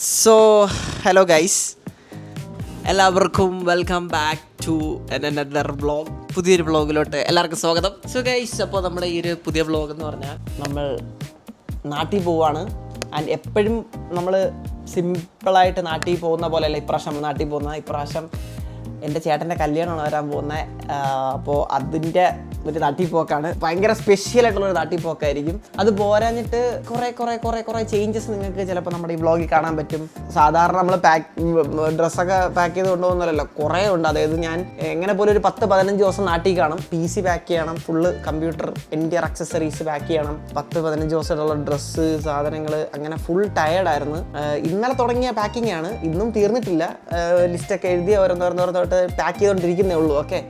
So hello guys, എല്ലാവർക്കും welcome back to another vlog. പുതിയൊരു വ്ളോഗിലോട്ട് എല്ലാവർക്കും സ്വാഗതം. സോ ഗൈസ്, അപ്പോൾ നമ്മുടെ ഈ ഒരു പുതിയ വ്ളോഗ് എന്ന് പറഞ്ഞാൽ നമ്മൾ നാട്ടിൽ പോവാണ്. ആൻഡ് എപ്പോഴും നമ്മൾ സിമ്പിളായിട്ട് നാട്ടിൽ പോകുന്ന പോലെയല്ല ഇപ്രാവശ്യം നമ്മൾ നാട്ടിൽ പോകുന്നത്. ഇപ്രാവശ്യം എൻ്റെ ചേട്ടൻ്റെ കല്യാണമാണ് വരാൻ പോകുന്നത്. അപ്പോൾ അതിൻ്റെ ഒരു നാട്ടിപ്പോക്കാണ്. ഭയങ്കര സ്പെഷ്യലായിട്ടുള്ളൊരു നാട്ടിപ്പോക്കായിരിക്കും. അത് പോരാഞ്ഞിട്ട് കുറേ ചേഞ്ചസ് നിങ്ങൾക്ക് ചിലപ്പോൾ നമ്മുടെ ഈ വ്ളോഗിൽ കാണാൻ പറ്റും. സാധാരണ നമ്മൾ ഡ്രസ്സൊക്കെ പാക്ക് ചെയ്ത് കൊണ്ടുപോകുന്നല്ലോ, കുറേ ഉണ്ട്. അതായത് ഞാൻ എങ്ങനെ പോലും ഒരു 10-15 ദിവസം നാട്ടിൽ കാണും. PC പാക്ക് ചെയ്യണം, full computer entire accessories pack ചെയ്യണം, 10-15 ദിവസമായിട്ടുള്ള ഡ്രസ്സ് സാധനങ്ങൾ, അങ്ങനെ ഫുൾ ടയേർഡായിരുന്നു. ഇന്നലെ തുടങ്ങിയ പാക്കിംഗ് ആണ്, ഇന്നും തീർന്നിട്ടില്ല. ലിസ്റ്റൊക്കെ എഴുതി ഓരോന്നോരോന്നോരോത്തോട്ട് പാക്ക് ചെയ്തുകൊണ്ടിരിക്കുന്നേ ഉള്ളൂ. ഓക്കെ,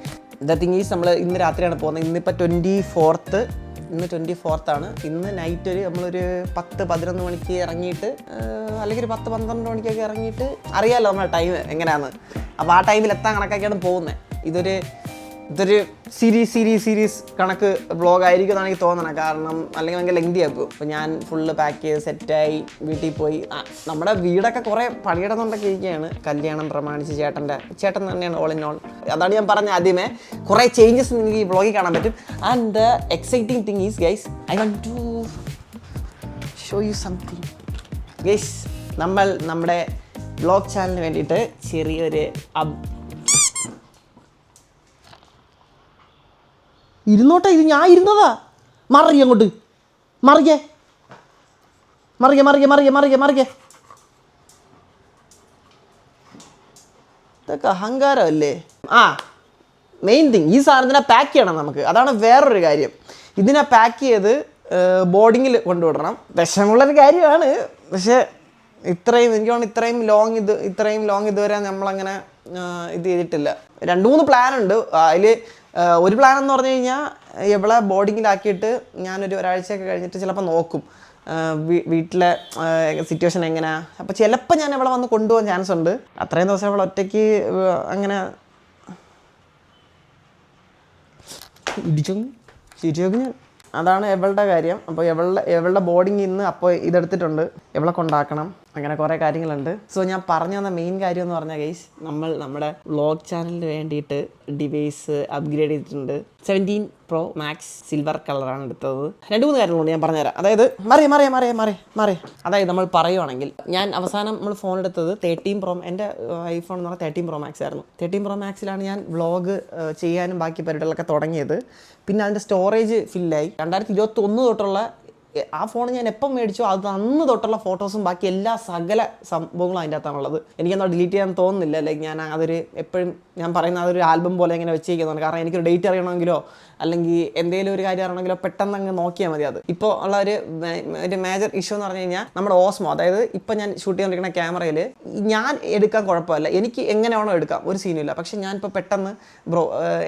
ദ തിങ് ഈസ് നമ്മൾ ഇന്ന് രാത്രിയാണ് പോകുന്നത്. ഇന്നിപ്പോൾ 24th ആണ്. ഇന്ന് നൈറ്റ് നമ്മളൊരു 10-11 മണിക്ക് ഇറങ്ങിയിട്ട്, അല്ലെങ്കിൽ ഒരു 10-12 മണിക്കൊക്കെ ഇറങ്ങിയിട്ട്, അറിയാമല്ലോ നമ്മുടെ ടൈം എങ്ങനെയാണെന്ന്. അപ്പോൾ ആ ടൈമിൽ എത്താൻ കണക്കാക്കിയാണ് പോകുന്നത്. ഇതൊരു സീരീസ് കണക്ക് വ്ളോഗ് ആയിരിക്കും എന്നാണ് എനിക്ക് തോന്നണം. കാരണം അല്ലെങ്കിൽ ഭയങ്കര ലെങ്തി ആക്കും. അപ്പോൾ ഞാൻ ഫുള്ള് പാക്ക് ചെയ്ത് സെറ്റായി വീട്ടിൽ പോയി. നമ്മുടെ വീടൊക്കെ കുറേ പണിയിടുന്നുണ്ടൊക്കെ ഇരിക്കുകയാണ്. കല്യാണം പ്രമാണിച്ച് ചേട്ടൻ തന്നെയാണ് ഓൾ ഇൻ ഓൾ. അതാണ് ഞാൻ പറഞ്ഞ ആദ്യമേ, കുറേ ചേഞ്ചസ് നിങ്ങൾക്ക് ഈ വ്ളോഗിൽ കാണാൻ പറ്റും. And the exciting thing is guys, I want to show you something. Guys, നമ്മൾ നമ്മുടെ വ്ളോഗ് ചാനലിന് വേണ്ടിയിട്ട് ചെറിയൊരു ഇരുന്നോട്ടെ, ഇത് ഞാൻ ഇരുന്നതാ. മറിയ അങ്ങോട്ട് മറിയേ. ഇതൊക്കെ അഹങ്കാരമല്ലേ. മെയിൻ തിങ്, ഈ സാധനത്തിനെ പാക്ക് ചെയ്യണം നമുക്ക്. അതാണ് വേറൊരു കാര്യം. ഇതിനെ പാക്ക് ചെയ്ത് ബോർഡിങ്ങിൽ കൊണ്ടുവിടണം. വിഷമുള്ളൊരു കാര്യമാണ്. പക്ഷേ ഇത്രയും ലോങ് ഇതുവരെ നമ്മളങ്ങനെ ഇത് ചെയ്തിട്ടില്ല. 2-3 പ്ലാൻ ഉണ്ട്. അതിൽ ഒരു പ്ലാൻ എന്ന് പറഞ്ഞു കഴിഞ്ഞാൽ, എവിടെ ബോർഡിങ്ങിലാക്കിയിട്ട് ഞാനൊരു ഒരാഴ്ചയൊക്കെ കഴിഞ്ഞിട്ട് ചിലപ്പോൾ നോക്കും വീട്ടിലെ സിറ്റുവേഷൻ എങ്ങനെയാണ്. അപ്പോൾ ചിലപ്പോൾ ഞാൻ ഇവിടെ വന്ന് കൊണ്ടുപോകാൻ ചാൻസ് ഉണ്ട്. അത്രയും ദിവസം ഇവിടെ ഒറ്റയ്ക്ക് അങ്ങനെ ശരിയാക്കും ഞാൻ. അതാണ് എവളുടെ കാര്യം. അപ്പോൾ എവളുടെ ബോർഡിങ് ഇന്ന് അപ്പോൾ ഇതെടുത്തിട്ടുണ്ട്. എവളെ കൊണ്ടാക്കണം. അങ്ങനെ കുറേ കാര്യങ്ങളുണ്ട്. സോ ഞാൻ പറഞ്ഞു തന്ന മെയിൻ കാര്യം എന്ന് പറഞ്ഞാൽ ഗൈസ്, നമ്മൾ നമ്മുടെ വ്ളോഗ് ചാനലിന് വേണ്ടിയിട്ട് ഡിവൈസ് അപ്ഗ്രേഡ് ചെയ്തിട്ടുണ്ട്. 17 Pro Max സിൽവർ കളറാണ് എടുത്തത്. 2-3 കാര്യങ്ങളുണ്ട്, ഞാൻ പറഞ്ഞുതരാം. അതായത് അതായത് നമ്മൾ പറയുവാണെങ്കിൽ, ഞാൻ അവസാനം നമ്മൾ ഫോൺ എടുത്തത് 13 Pro, എൻ്റെ ഐഫോൺ എന്ന് പറഞ്ഞാൽ 13 Pro Max ആയിരുന്നു. 13 Pro Maxലാണ് ഞാൻ വ്ളോഗ് ചെയ്യാനും ബാക്കി പരിപാടികളൊക്കെ തുടങ്ങിയത്. പിന്നെ അതിൻ്റെ സ്റ്റോറേജ് ഫില്ലായി. 2021 തൊട്ടുള്ള ആ ഫോൺ ഞാൻ എപ്പം മേടിച്ചോ അത് അന്ന് തൊട്ടുള്ള ഫോട്ടോസും ബാക്കി എല്ലാ സകല സംഭവങ്ങളും അതിൻ്റെ അകത്താണുള്ളത്. എനിക്കെന്തോ ഡിലീറ്റ് ചെയ്യാൻ തോന്നുന്നില്ല. ലൈക്ക് ഞാൻ അതൊരു എപ്പോഴും ഞാൻ പറയുന്ന അതൊരു ആൽബം പോലെ ഇങ്ങനെ വെച്ചിരിക്കുന്നതാണ്. കാരണം എനിക്കൊരു ഡേറ്റ് അറിയണമെങ്കിലോ അല്ലെങ്കിൽ എന്തെങ്കിലും ഒരു കാര്യം അറിയണമെങ്കിലോ പെട്ടെന്ന് അങ്ങ് നോക്കിയാൽ മതി. അത് ഇപ്പോൾ ഉള്ള ഒരു മേജർ ഇഷ്യൂ എന്ന് പറഞ്ഞു കഴിഞ്ഞാൽ, നമ്മുടെ ഓസ്മോ, അതായത് ഇപ്പം ഞാൻ ഷൂട്ട് ചെയ്തുകൊണ്ടിരിക്കുന്ന ക്യാമറയിൽ ഞാൻ എടുക്കാൻ കുഴപ്പമില്ല, എനിക്ക് എങ്ങനെ വേണോ എടുക്കാം, ഒരു സീനുമില്ല. പക്ഷെ ഞാനിപ്പോൾ പെട്ടെന്ന്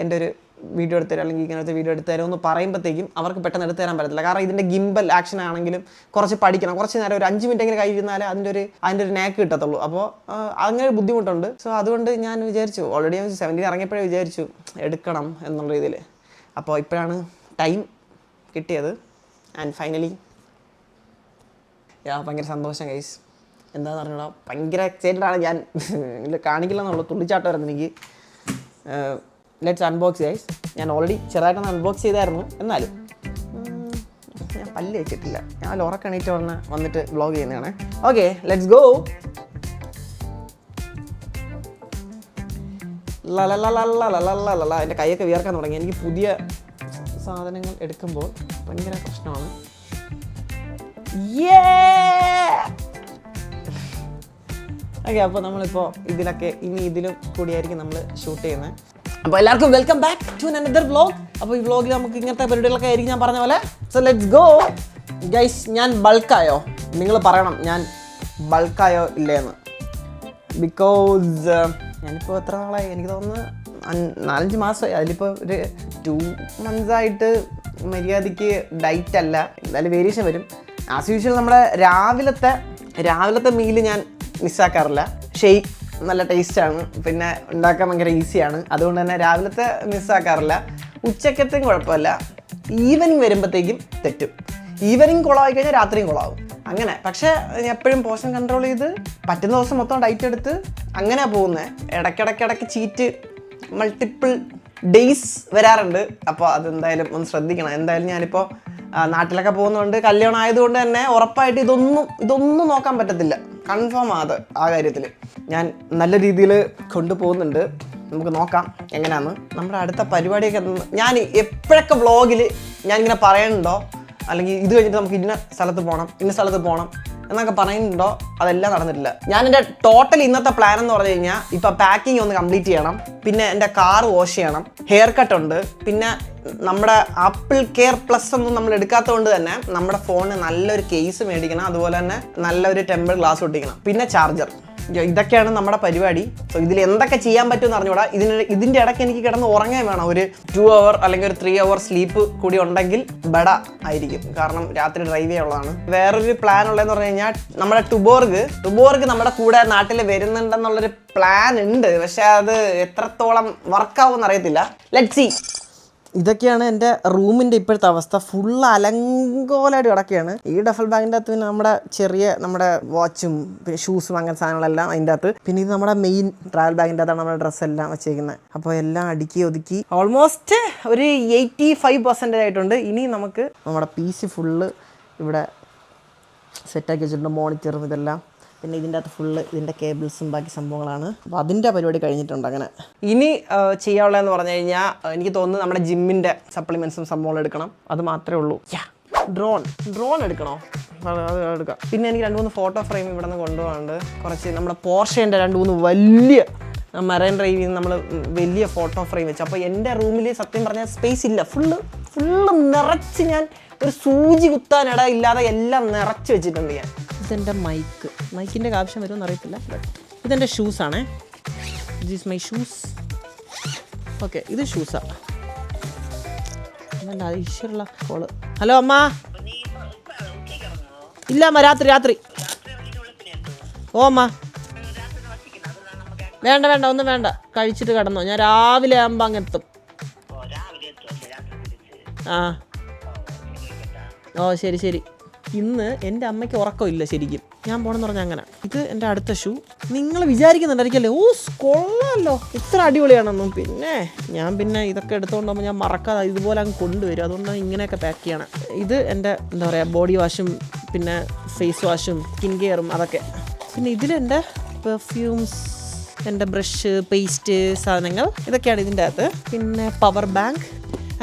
എൻ്റെ ഒരു വീഡിയോ എടുത്തുതരാം അല്ലെങ്കിൽ ഇങ്ങനത്തെ വീഡിയോ എടുത്തുതരാം എന്ന് പറയുമ്പോഴത്തേക്കും അവർക്ക് പെട്ടെന്ന് എടുത്തു തരാൻ പറ്റത്തില്ല. കാരണം ഇതിൻ്റെ ഗിംബൽ ആക്ഷൻ ആണെങ്കിലും കുറച്ച് പഠിക്കണം. കുറച്ച് നേരം ഒരു 5 മിനിറ്റെങ്കിലും കഴിയുന്നാലേ അതിൻ്റെ ഒരു നാക്ക് കിട്ടത്തുള്ളൂ. അപ്പോൾ അങ്ങനെ ഒരു ബുദ്ധിമുട്ടുണ്ട്. സോ അതുകൊണ്ട് ഞാൻ വിചാരിച്ചു, ഓൾറെഡി ഞാൻ 17 ഇറങ്ങിയപ്പോഴേ വിചാരിച്ചു എടുക്കണം എന്നുള്ള രീതിയിൽ. അപ്പോൾ ഇപ്പോഴാണ് ടൈം കിട്ടിയത്. ആൻഡ് ഫൈനലി ഭയങ്കര സന്തോഷം ഗൈസ്. എന്താണെന്ന് പറഞ്ഞാൽ ഭയങ്കര എക്സൈറ്റഡ് ആണ് ഞാൻ. കാണിക്കില്ല എന്നുള്ളൂ, തുള്ളിച്ചാട്ടം വരുന്നത് എനിക്ക്. Let's unbox guys. ഞാൻ ഓൾറെഡി ചെറുതായിട്ടൊന്ന് അൺബോക്സ് ചെയ്തായിരുന്നു. എന്നാലും ഞാൻ പല്ല് വെച്ചിട്ടില്ല. ഞാൻ ഉറക്കം എണീറ്റ് വന്നിട്ട് വ്ളോഗ് ചെയ്യുന്നതാണ്. Okay, let's go. എൻ്റെ കൈയൊക്കെ വിയർക്കാൻ തുടങ്ങി. എനിക്ക് പുതിയ സാധനങ്ങൾ എടുക്കുമ്പോൾ ഭയങ്കര പ്രശ്നമാണ്. ഓക്കെ, അപ്പോൾ നമ്മളിപ്പോൾ ഇതിലും കൂടിയായിരിക്കും നമ്മൾ ഷൂട്ട് ചെയ്യുന്നത്. അപ്പോൾ എല്ലാവർക്കും welcome back to another vlog. അപ്പോൾ ഈ വ്ളോഗിൽ നമുക്ക് ഇങ്ങനത്തെ പരിപാടികളൊക്കെ ആയിരിക്കും ഞാൻ പറഞ്ഞ പോലെ. So let's go guys. ഞാൻ ബൾക്കായോ? നിങ്ങൾ പറയണം ഞാൻ ബൾക്കായോ ഇല്ലേന്ന്. ബിക്കോസ് ഞാനിപ്പോൾ എത്ര നാളായി, എനിക്ക് തോന്നുന്നു 4-5 മാസമായി. അതിലിപ്പോൾ ഒരു 2 months ആയിട്ട് മര്യാദയ്ക്ക് ഡയറ്റ് അല്ല. എന്തായാലും വേരിയേഷൻ വരും. ആസ് യൂഷ്വൽ നമ്മുടെ രാവിലത്തെ മീല് ഞാൻ മിസ്സാക്കാറില്ല. ഷെയ്ക്ക് നല്ല ടേസ്റ്റാണ്, പിന്നെ ഉണ്ടാക്കാൻ ഭയങ്കര ഈസിയാണ്. അതുകൊണ്ട് തന്നെ രാവിലത്തെ മിസ്സാക്കാറില്ല. ഉച്ചക്കത്തേക്കും കുഴപ്പമില്ല. ഈവനിങ് വരുമ്പോഴത്തേക്കും തെറ്റും. ഈവനിങ് കുളമായി കഴിഞ്ഞാൽ രാത്രിയും കുളമാകും. അങ്ങനെ. പക്ഷേ എപ്പോഴും പോർഷൻ കൺട്രോൾ ചെയ്ത് പറ്റുന്ന ദിവസം മൊത്തം ഡയറ്റ് എടുത്ത് അങ്ങനെയാണ് പോകുന്നത്. ഇടയ്ക്കിടയ്ക്ക് ചീറ്റ് മൾട്ടിപ്പിൾ ഡേയ്സ് വരാറുണ്ട്. അപ്പോൾ അതെന്തായാലും ഒന്ന് ശ്രദ്ധിക്കണം. എന്തായാലും ഞാനിപ്പോൾ നാട്ടിലൊക്കെ പോകുന്നതുകൊണ്ട്, കല്യാണം ആയതുകൊണ്ട് തന്നെ ഉറപ്പായിട്ട് ഇതൊന്നും നോക്കാൻ പറ്റത്തില്ല. കൺഫേം അത് ആ കാര്യത്തിൽ ഞാൻ നല്ല രീതിയിൽ കൊണ്ടുപോകുന്നുണ്ട്. നമുക്ക് നോക്കാം എങ്ങനെയാണെന്ന്. നമ്മുടെ അടുത്ത പരിപാടിയൊക്കെ ഞാൻ എപ്പോഴൊക്കെ വ്ളോഗിൽ ഞാനിങ്ങനെ പറയുന്നുണ്ടോ, അല്ലെങ്കിൽ ഇത് കഴിഞ്ഞിട്ട് നമുക്ക് ഇന്ന സ്ഥലത്ത് പോകണം എന്നൊക്കെ പറയുന്നുണ്ടോ, അതെല്ലാം നടന്നിട്ടില്ല. ഞാൻ എൻ്റെ ടോട്ടൽ ഇന്നത്തെ പ്ലാൻ എന്ന് പറഞ്ഞു കഴിഞ്ഞാൽ ഇപ്പം പാക്കിംഗ് ഒന്ന് കംപ്ലീറ്റ് ചെയ്യണം, പിന്നെ എൻ്റെ കാർ വാഷ് ചെയ്യണം, ഹെയർ കട്ട് ഉണ്ട്, പിന്നെ നമ്മുടെ ആപ്പിൾ കെയർ പ്ലസ് ഒന്നും നമ്മൾ എടുക്കാത്തത് കൊണ്ട് തന്നെ നമ്മുടെ ഫോണിന് നല്ലൊരു കേസ് മേടിക്കണം, അതുപോലെ തന്നെ നല്ലൊരു ടെമ്പർ ഗ്ലാസ് ഒട്ടിക്കണം, പിന്നെ ചാർജർ. ഇതൊക്കെയാണ് നമ്മുടെ പരിപാടി. സോ ഇതിൽ എന്തൊക്കെ ചെയ്യാൻ പറ്റുമെന്ന് അറിഞ്ഞൂടാ. ഇതിൻ്റെ ഇടയ്ക്ക് എനിക്ക് കിടന്ന് ഉറങ്ങാൻ വേണം. ഒരു 2 hour അല്ലെങ്കിൽ ഒരു 3 hour സ്ലീപ്പ് കൂടി ഉണ്ടെങ്കിൽ ബെട ആയിരിക്കും. കാരണം രാത്രി ഡ്രൈവ് ചെയ്യാനുള്ളതാണ്. വേറൊരു പ്ലാൻ ഉള്ളതെന്ന് പറഞ്ഞു കഴിഞ്ഞാൽ നമ്മുടെ ടുബോർഗ് നമ്മുടെ കൂടെ നാട്ടിൽ വരുന്നുണ്ടെന്നുള്ളൊരു പ്ലാൻ ഉണ്ട്. പക്ഷെ അത് എത്രത്തോളം വർക്കാവുമെന്ന് അറിയത്തില്ല. Let's see. ഇതൊക്കെയാണ് എൻ്റെ റൂമിൻ്റെ ഇപ്പോഴത്തെ അവസ്ഥ. ഫുള്ള് അലങ്കോലമായിട്ട് കിടക്കുകയാണ്. ഈ ഡഫൽ ബാഗിൻ്റെ അകത്ത് പിന്നെ നമ്മുടെ വാച്ചും പിന്നെ ഷൂസും അങ്ങനെ സാധനങ്ങളെല്ലാം അതിൻ്റെ അകത്ത്. പിന്നെ ഇത് നമ്മുടെ മെയിൻ ട്രാവൽ ബാഗിൻ്റെ അകത്താണ് നമ്മുടെ ഡ്രസ്സെല്ലാം വെച്ചേക്കുന്നത്. അപ്പോൾ എല്ലാം അടുക്കി ഒതുക്കി ഓൾമോസ്റ്റ് ഒരു 85% ആയിട്ടുണ്ട്. ഇനി നമുക്ക് നമ്മുടെ PC ഫുള്ള് ഇവിടെ സെറ്റാക്കി വെച്ചിട്ടുണ്ട്. മോണിറ്ററും ഇതെല്ലാം. പിന്നെ ഇതിൻ്റെ അകത്ത് ഫുള്ള് ഇതിൻ്റെ കേബിൾസും ബാക്കി സംഭവങ്ങളാണ്. അപ്പോൾ അതിൻ്റെ പരിപാടി കഴിഞ്ഞിട്ടുണ്ട്. അങ്ങനെ ഇനി ചെയ്യാനുള്ളതെന്ന് പറഞ്ഞു കഴിഞ്ഞാൽ എനിക്ക് തോന്നുന്നു നമ്മുടെ ജിമ്മിൻ്റെ സപ്ലിമെൻറ്റ്സും സംഭവങ്ങളും എടുക്കണം. അത് മാത്രമേ ഉള്ളൂ. ഡ്രോൺ എടുക്കണോ? അത് എടുക്കാം. പിന്നെ എനിക്ക് 2-3 ഫോട്ടോ ഫ്രെയിം ഇവിടെ നിന്ന് കൊണ്ടുപോകാനുണ്ട്. കുറച്ച് നമ്മുടെ പോർഷേൻ്റെ 2-3 വലിയ മറൈൻ ഡ്രൈവിൽ നിന്ന് നമ്മൾ വലിയ ഫോട്ടോ ഫ്രെയിം വെച്ചു. അപ്പോൾ എൻ്റെ റൂമിൽ സത്യം പറഞ്ഞാൽ സ്പേസ് ഇല്ല. ഫുള്ള് നിറച്ച് ഞാൻ ഒരു സൂചി കുത്താനിട ഇല്ലാതെ എല്ലാം നിറച്ച് വെച്ചിട്ടുണ്ട് ഞാൻ. ഇതെൻ്റെ മൈക്കിൻ്റെ ആവശ്യം വരുമെന്ന് അറിയത്തില്ല. ഇതെൻ്റെ ഷൂസാണേ. This my shoes. ഓക്കെ, ഇത് ഷൂസാണ്. നല്ല ഈശ്വരുള്ള കോള്. ഹലോ അമ്മ. ഇല്ല അമ്മ, രാത്രി. ഓ അമ്മ, വേണ്ട ഒന്നും വേണ്ട, കഴിച്ചിട്ട് കിടന്നോ. ഞാൻ രാവിലെ ആകുമ്പോൾ അങ്ങ് എത്തും. ആ ഓ ശരി. ഇന്ന് എൻ്റെ അമ്മയ്ക്ക് ഉറക്കമില്ല ശരിക്കും. ഞാൻ പോകണമെന്ന് പറഞ്ഞാൽ അങ്ങനെ. ഇത് എൻ്റെ അടുത്ത ഷൂ. നിങ്ങൾ വിചാരിക്കുന്നുണ്ടായിരിക്കല്ലേ, കൊള്ളാമല്ലോ, ഇത്ര അടിപൊളിയാണെന്നും. പിന്നെ ഇതൊക്കെ എടുത്തുകൊണ്ടാകുമ്പോൾ ഞാൻ മറക്കാതെ ഇതുപോലെ അങ്ങ് കൊണ്ടുവരും. അതുകൊണ്ടാണ് ഇങ്ങനെയൊക്കെ പാക്ക് ചെയ്യണം. ഇത് എൻ്റെ എന്താ പറയുക, ബോഡി വാഷും പിന്നെ ഫേസ് വാഷും സ്കിൻ കെയറും അതൊക്കെ. പിന്നെ ഇതിലെൻ്റെ പെർഫ്യൂംസ്, എൻ്റെ ബ്രഷ്, പേസ്റ്റ് സാധനങ്ങൾ ഇതൊക്കെയാണ് ഇതിൻ്റെ അകത്ത്. പിന്നെ പവർ ബാങ്ക്.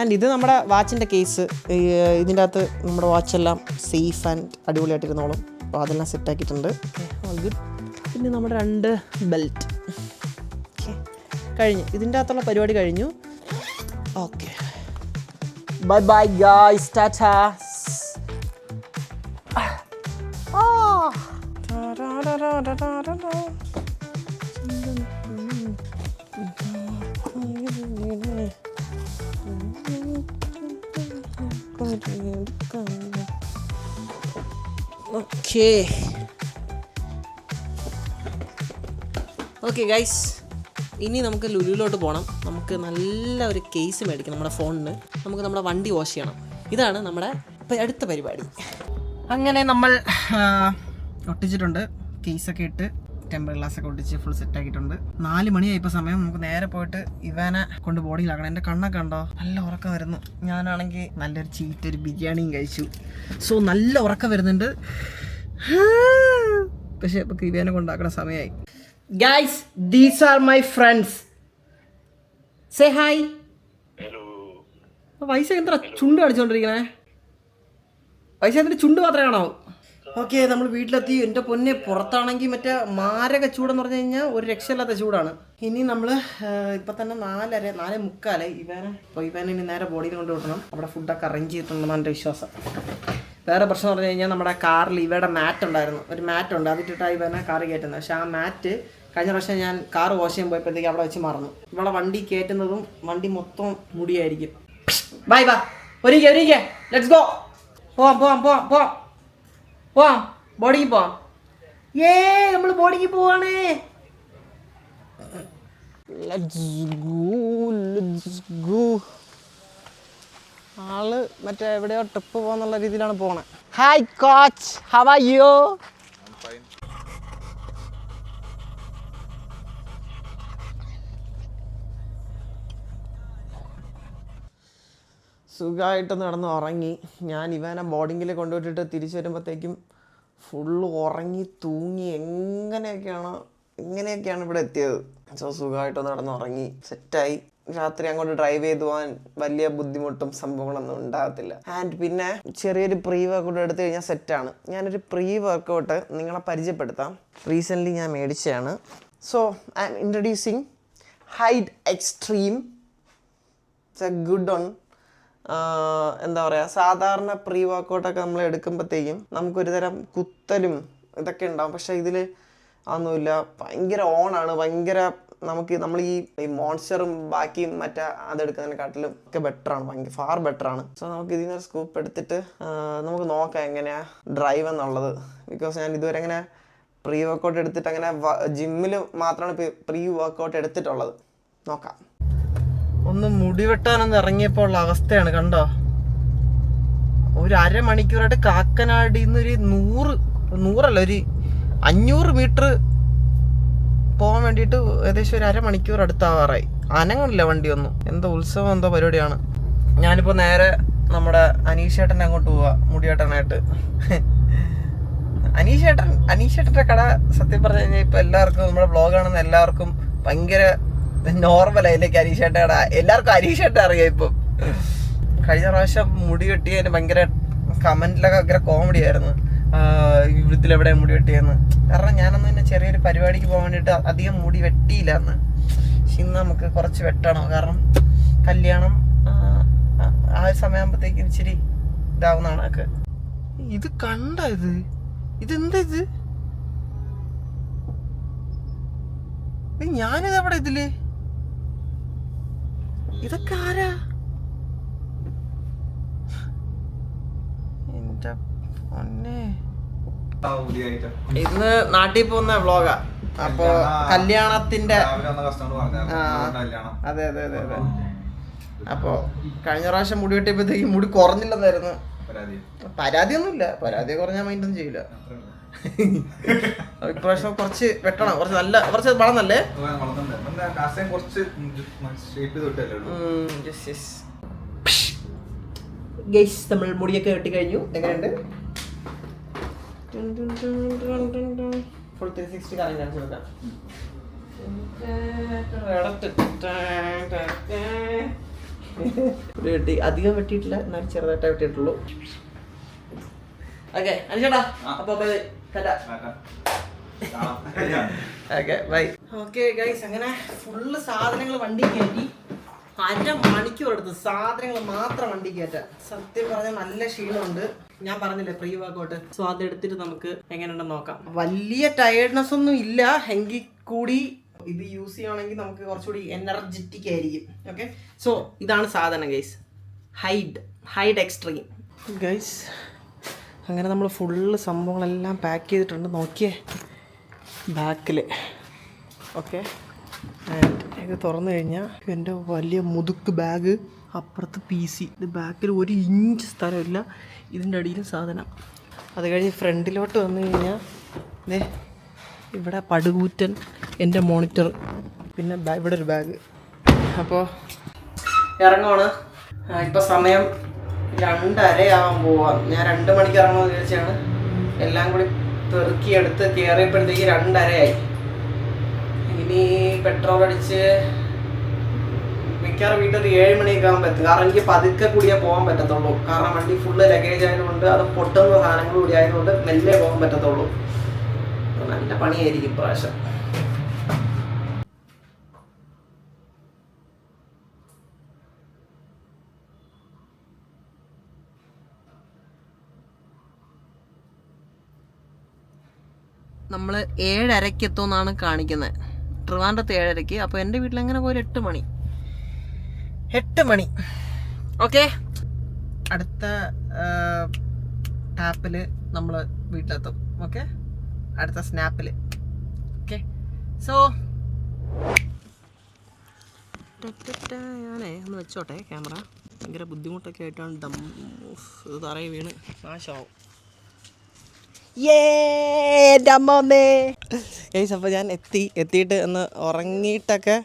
ആൻഡ് ഇത് നമ്മുടെ വാച്ചിൻ്റെ കേസ്. ഇതിൻ്റെ അകത്ത് നമ്മുടെ വാച്ചെല്ലാം സേഫ് ആൻഡ് അടിപൊളിയായിട്ടിരുന്നോളും. അപ്പോൾ അതെല്ലാം സെറ്റാക്കിയിട്ടുണ്ട്. All good. പിന്നെ നമ്മുടെ 2 ബെൽറ്റ്. കഴിഞ്ഞു. ഇതിൻ്റെ അകത്തുള്ള പരിപാടി കഴിഞ്ഞു. Okay, bye guys, Tata. Okay guys, ഇനി നമുക്ക് ലുലുവിലോട്ട് പോകണം. നമുക്ക് നല്ല ഒരു കേസ് മേടിക്കണം നമ്മുടെ ഫോണിന്. നമുക്ക് നമ്മുടെ വണ്ടി വാഷ് ചെയ്യണം. ഇതാണ് നമ്മുടെ അടുത്ത പരിപാടി. അങ്ങനെ നമ്മൾ ഒട്ടിച്ചിട്ടുണ്ട്. കേസൊക്കെ ഇട്ട് ടെമ്പർ ഗ്ലാസ്സൊക്കെ ഒട്ടിച്ച് ഫുൾ സെറ്റാക്കിയിട്ടുണ്ട്. 4 മണിയായി ഇപ്പോൾ സമയം. നമുക്ക് നേരെ പോയിട്ട് ഇവാനെ കൊണ്ട് ബോർഡിങ്ങിലാക്കണം. എൻ്റെ കണ്ണൊക്കെ ഉണ്ടോ? നല്ല ഉറക്കം വരുന്നു. ഞാനാണെങ്കിൽ നല്ലൊരു ഒരു ബിരിയാണിയും കഴിച്ചു. സോ നല്ല ഉറക്കം വരുന്നുണ്ട്. പക്ഷേ ഇപ്പോൾ ഇവാനെ കൊണ്ടാക്കുന്ന സമയമായി. Guys, these are my friends. Say hi. വൈസ എന്താ ചുണ്ട് കാണിച്ചുകൊണ്ടിരിക്കണേ? വൈസ എന്തിൻ്റെ ചുണ്ട് മാത്രമേ കാണാവൂ. ഓക്കെ, നമ്മൾ വീട്ടിലെത്തി. എൻ്റെ പൊന്നെ, പുറത്താണെങ്കിൽ മറ്റേ മാരക ചൂടെന്ന് പറഞ്ഞു കഴിഞ്ഞാൽ ഒരു രക്ഷയില്ലാത്ത ചൂടാണ്. ഇനി നമ്മൾ ഇപ്പം തന്നെ 4:45 ഇവാനെ ഇനി നേരെ ബോഡിയിൽ കൊണ്ട് വിടണം. അവിടെ ഫുഡൊക്കെ അറേഞ്ച് ചെയ്തിട്ടുണ്ടെന്നാണ് എൻ്റെ വിശ്വാസം. വേറെ പ്രശ്നം പറഞ്ഞു കഴിഞ്ഞാൽ നമ്മുടെ കാറിൽ ഇവയുടെ മാറ്റ് ഉണ്ടായിരുന്നു. ഒരു മാറ്റ് ഉണ്ട്, അതിട്ടിട്ടാണ് ഇവനെ കാറ് കയറ്റുന്നത്. പക്ഷേ ആ മാറ്റ് കഴിഞ്ഞ പ്രാവശ്യം ഞാൻ കാറ് വാഷ് ചെയ്യാൻ പോയപ്പോഴത്തേക്ക് അവിടെ വെച്ച് മറന്നു. ഇവിടെ വണ്ടി കയറ്റുന്നതും വണ്ടി മൊത്തം മുടിയായിരിക്കും. ബൈ ഒരിക്കൽ ലെറ്റ്സ് ഗോ. പോവാം ബോർഡിങ്ങിൽ പോവാം. നമ്മൾ ബോർഡിങ്ങിൽ പോവാണേ. ആള് മറ്റേ എവിടെയോ ട്രിപ്പ് പോകാന്നുള്ള രീതിയിലാണ് പോണേ. Hi coach, how are you? സുഖമായിട്ട് നടന്ന് ഉറങ്ങി. ഞാൻ ഇവനെ ബോർഡിങ്ങിൽ കൊണ്ടുപോയിട്ട് തിരിച്ചു വരുമ്പോഴത്തേക്കും ഫുള്ള് ഉറങ്ങി തൂങ്ങി ഇങ്ങനെയൊക്കെയാണ് ഇവിടെ എത്തിയത്. സോ സുഖമായിട്ട് നടന്ന് ഉറങ്ങി സെറ്റായി. രാത്രി അങ്ങോട്ട് ഡ്രൈവ് ചെയ്ത് പോകാൻ വലിയ ബുദ്ധിമുട്ടും സംഭവങ്ങളൊന്നും ഉണ്ടാകത്തില്ല. ആൻഡ് പിന്നെ ചെറിയൊരു പ്രീ വർക്കൗട്ട് എടുത്തു കഴിഞ്ഞാൽ സെറ്റാണ്. ഞാനൊരു പ്രീ വർക്കൗട്ട് നിങ്ങളെ പരിചയപ്പെടുത്താം. റീസെൻ്റ്ലി ഞാൻ മേടിച്ചതാണ്. So I am introducing Hyde extreme. It's a good one. എന്താ പറയുക, സാധാരണ പ്രീ വർക്കൗട്ടൊക്കെ നമ്മൾ എടുക്കുമ്പോഴത്തേക്കും നമുക്കൊരു തരം കുത്തലും ഇതൊക്കെ ഉണ്ടാവും. പക്ഷേ ഇതിൽ അതൊന്നുമില്ല. ഭയങ്കര ഓണാണ്. നമ്മൾ ഈ മോൺസ്റ്ററും ബാക്കിയും മറ്റേ അതെടുക്കുന്നതിനെക്കാട്ടിലും ഒക്കെ ബെറ്ററാണ്, ഫാർ ബെറ്ററാണ്. സോ നമുക്ക് ഇതിനൊരു സ്കൂപ്പ് എടുത്തിട്ട് നമുക്ക് നോക്കാം എങ്ങനെയാണ് ഡ്രൈവ് എന്നുള്ളത്. ബിക്കോസ് ഞാൻ ഇതുവരെ അങ്ങനെ പ്രീ വർക്കൗട്ട് എടുത്തിട്ട് അങ്ങനെ ജിമ്മിൽ മാത്രമാണ് പ്രീ വർക്കൗട്ട് എടുത്തിട്ടുള്ളത്. നോക്കാം. ഒന്ന് മുടി വെട്ടാനൊന്ന് ഇറങ്ങിയപ്പോൾ ഉള്ള അവസ്ഥയാണ് കണ്ടോ. ഒരു അരമണിക്കൂറായിട്ട് കാക്കനാടിൽ നിന്നൊരു 500 മീറ്റർ പോകാൻ വേണ്ടിയിട്ട് ഏകദേശം ഒരു അരമണിക്കൂർ അടുത്താവാറായി. അനങ്ങില്ല വണ്ടിയൊന്നും. എന്തോ ഉത്സവം എന്തോ പരിപാടിയാണ്. ഞാനിപ്പോൾ നേരെ നമ്മുടെ അനീഷേട്ടൻ്റെ അങ്ങോട്ട് പോവാ മുടി വെട്ടാനായിട്ട്. അനീഷേട്ടൻ്റെ കട സത്യം പറഞ്ഞു കഴിഞ്ഞാൽ ഇപ്പം എല്ലാവർക്കും നമ്മുടെ വ്ളോഗ് കാണുന്ന എല്ലാവർക്കും ഭയങ്കര നോർമലായില്ലേക്ക് അനീഷേട്ട കട. എല്ലാവർക്കും അനീഷേട്ട അറിയാം ഇപ്പം. കഴിഞ്ഞ പ്രാവശ്യം മുടി വെട്ടിയതിന് ഭയങ്കര കമന്റിലൊക്കെ ഭയങ്കര കോമഡി ആയിരുന്നു, ഇതിലെവിടെ മുടി വെട്ടിയെന്ന്. കാരണം ഞാനൊന്നും പിന്നെ ചെറിയൊരു പരിപാടിക്ക് പോകാൻ വേണ്ടിയിട്ട് അധികം മുടി വെട്ടിയില്ല അന്ന്. പക്ഷെ ഇന്ന് നമുക്ക് കുറച്ച് വെട്ടണം. കാരണം കല്യാണം ആ ഒരു സമയമാകുമ്പോഴത്തേക്കും ഇച്ചിരി ഇതാവുന്നതാണ് ഒക്കെ. ഇത് കണ്ട ഇതെന്താ ഇത്? ഞാനിത് എവിടെ ഇതില്? ഇതൊക്കെ ആരാ? എന്റെ പൊന്നെ. ഇന്ന് നാട്ടിൽ പോകുന്ന വ്ളോഗാ. അപ്പൊ കല്യാണത്തിന്റെ അതെ. അപ്പൊ കഴിഞ്ഞ പ്രാവശ്യം മുടി വെട്ടിയപ്പോഴത്തേക്കും മുടി കുറഞ്ഞില്ലെന്നായിരുന്നു. പരാതിയൊന്നുമില്ല. പരാതി കുറഞ്ഞാൽ മൈൻഡൊന്നും ചെയ്യില്ല. ഇപ്രാവശ്യം കുറച്ച് വെട്ടണം. കുറച്ച് വളർന്നല്ലേ? നമ്മൾ മുടിയൊക്കെ വെട്ടി കഴിഞ്ഞു. എങ്ങനെയുണ്ട്? ഫുൾ 360 കറങ്ങി കാണിച്ചു കൊടുക്കാം. വെട്ടി അധികം വെട്ടിയിട്ടില്ല, എന്നാലും ചെറുതായിട്ടേ വെട്ടിയിട്ടുള്ളൂ. ഓക്കെ അനിച്ചേട്ടാ, അപ്പൊ ബൈ. ഓക്കെ ഗൈസ്, അങ്ങനെ ഫുള്ള് സാധനങ്ങൾ വണ്ടി കയറ്റി. അരമണിക്കൂർ എടുത്ത് സാധനങ്ങൾ മാത്രം വണ്ടി കയറ്റാൻ. സത്യം പറഞ്ഞാൽ നല്ല ക്ഷീണമുണ്ട്. ഞാൻ പറഞ്ഞില്ലേ പ്രീ വർക്കൗട്ട്. സോ അതെടുത്തിട്ട് നമുക്ക് എങ്ങനെയുണ്ടെന്ന് നോക്കാം. വലിയ ടയർഡ്നെസ് ഒന്നും ഇല്ല. എങ്കിൽ കൂടി ഇത് യൂസ് ചെയ്യുകയാണെങ്കിൽ നമുക്ക് കുറച്ചുകൂടി എനർജറ്റിക് ആയിരിക്കും. ഓക്കെ, സോ ഇതാണ് സാധനം ഗൈസ്. Hide extreme guys. അങ്ങനെ നമ്മൾ ഫുള്ള് സംഭവങ്ങളെല്ലാം പാക്ക് ചെയ്തിട്ടുണ്ട്. നോക്കിയേ ബാക്കിൽ. ഓക്കെ, ഇത് തുറന്നു കഴിഞ്ഞാൽ എൻ്റെ വലിയ മുതുക്ക് ബാഗ്, അപ്പുറത്ത് PC. ഇത് ബാക്കിൽ 1 ഇഞ്ച് സ്ഥലമില്ല. ഇതിൻ്റെ അടിയിലും സാധനം. അത് കഴിഞ്ഞ് ഫ്രണ്ടിലോട്ട് വന്നു കഴിഞ്ഞാൽ ഇവിടെ പടുകൂറ്റൻ എൻ്റെ മോണിറ്റർ, പിന്നെ ഇവിടെ ഒരു ബാഗ്. അപ്പോൾ ഇറങ്ങുവാണ്. ഇപ്പോൾ സമയം 2:30 പോവാം. ഞാൻ 2 മണിക്ക് ഇറങ്ങുമെന്ന് വിചാരിച്ചാണ്. എല്ലാം കൂടി പെറുക്കിയെടുത്ത് കയറിയപ്പോഴത്തേക്ക് 2:30. ഇനി പെട്രോൾ അടിച്ച് മിക്കവാറും വീട്ടിൽ 7 മണിയൊക്കെ ആകുമ്പോൾ എത്തും. കാരണം എനിക്ക് പതുക്കെ കൂടിയേ പോകാൻ പറ്റത്തുള്ളൂ. കാരണം വണ്ടി ഫുള്ള് ലഗേജ് ആയതുകൊണ്ട്, അത് പൊട്ടുന്ന സാധനങ്ങൾ കൂടി ആയതുകൊണ്ട് മെല്ലെ പോകാൻ പറ്റത്തുള്ളൂ. നല്ല പണിയായിരിക്കും ഇപ്രാവശ്യം. നമ്മൾ 7:30 എത്തുമെന്നാണ് കാണിക്കുന്നത്. ട്രിവാൻഡ്രത്ത് 7:30. അപ്പോൾ എൻ്റെ വീട്ടിലെങ്ങനെ പോയി 8 മണി. ഓക്കെ, അടുത്ത ടാപ്പിൽ നമ്മൾ വീട്ടിലെത്തും. ഓക്കെ, അടുത്ത സ്നാപ്പിൽ. ഓക്കെ, സോ ഞാനേ ഒന്ന് വെച്ചോട്ടെ ക്യാമറ. ഭയങ്കര ബുദ്ധിമുട്ടൊക്കെ ആയിട്ടാണ് ഇത് തറയിൽ വീണ് നാശമാവും. എൻ്റെ അമ്മ ഗൈസ്. അപ്പോൾ ഞാൻ എത്തിയിട്ട് ഒന്ന് ഉറങ്ങിയിട്ടൊക്കെ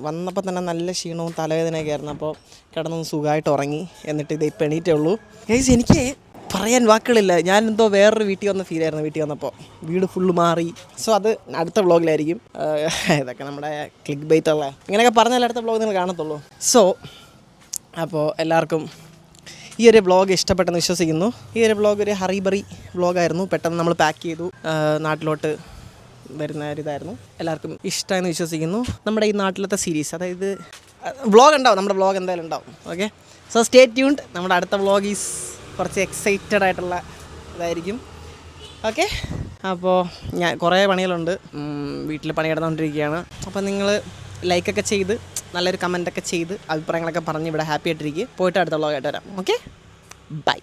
വന്നപ്പോൾ തന്നെ നല്ല ക്ഷീണവും തലവേദനയൊക്കെ ആയിരുന്നു. അപ്പോൾ കിടന്നൊന്ന് സുഖമായിട്ട് ഉറങ്ങി. എന്നിട്ട് ഇത് ഇപ്പം എണീറ്റേ ഉള്ളൂ. ഗൈസ്, എനിക്ക് പറയാൻ വാക്കുകളില്ല. ഞാൻ എന്തോ വേറൊരു വീട്ടിൽ വന്ന ഫീലായിരുന്നു വീട്ടിൽ വന്നപ്പോൾ. വീട് ഫുള്ള് മാറി. സോ അത് അടുത്ത വ്ളോഗിലായിരിക്കും. ഇതൊക്കെ നമ്മുടെ ക്ലിക്ക് ബൈറ്റുള്ള ഇങ്ങനെയൊക്കെ പറഞ്ഞാൽ അടുത്ത വ്ളോഗ് നിങ്ങൾ കാണത്തുള്ളൂ. സോ അപ്പോൾ എല്ലാവർക്കും ഈ ഒരു വ്ളോഗ് ഇഷ്ടപ്പെട്ടെന്ന് വിശ്വസിക്കുന്നു. ഈ ഒരു വ്ളോഗ് ഒരു ഹറിബറി വ്ളോഗായിരുന്നു. പെട്ടെന്ന് നമ്മൾ പാക്ക് ചെയ്തു നാട്ടിലോട്ട് വരുന്ന ഒരിതായിരുന്നു. എല്ലാവർക്കും ഇഷ്ടമായെന്ന് വിശ്വസിക്കുന്നു. നമ്മുടെ ഈ നാട്ടിലത്തെ സീരീസ്, അതായത് വ്ളോഗ് ഉണ്ടാവും, നമ്മുടെ വ്ളോഗ് എന്തായാലും ഉണ്ടാവും. Okay, so stay tuned. നമ്മുടെ അടുത്ത വ്ളോഗ് ഈസ് കുറച്ച് എക്സൈറ്റഡ് ആയിട്ടുള്ള ഇതായിരിക്കും. ഓക്കെ, അപ്പോൾ ഞാൻ കുറേ പണികളുണ്ട്, വീട്ടിൽ പണി കിടന്നുകൊണ്ടിരിക്കുകയാണ്. അപ്പോൾ നിങ്ങൾ ലൈക്കൊക്കെ ചെയ്ത് നല്ലൊരു കമൻറ്റൊക്കെ ചെയ്ത് അഭിപ്രായങ്ങളൊക്കെ പറഞ്ഞ് ഇവിടെ ഹാപ്പി ആയിട്ടിരിക്കുക. പോയിട്ട് അടുത്ത വ്ളോഗായിട്ട് വരാം. Okay, by.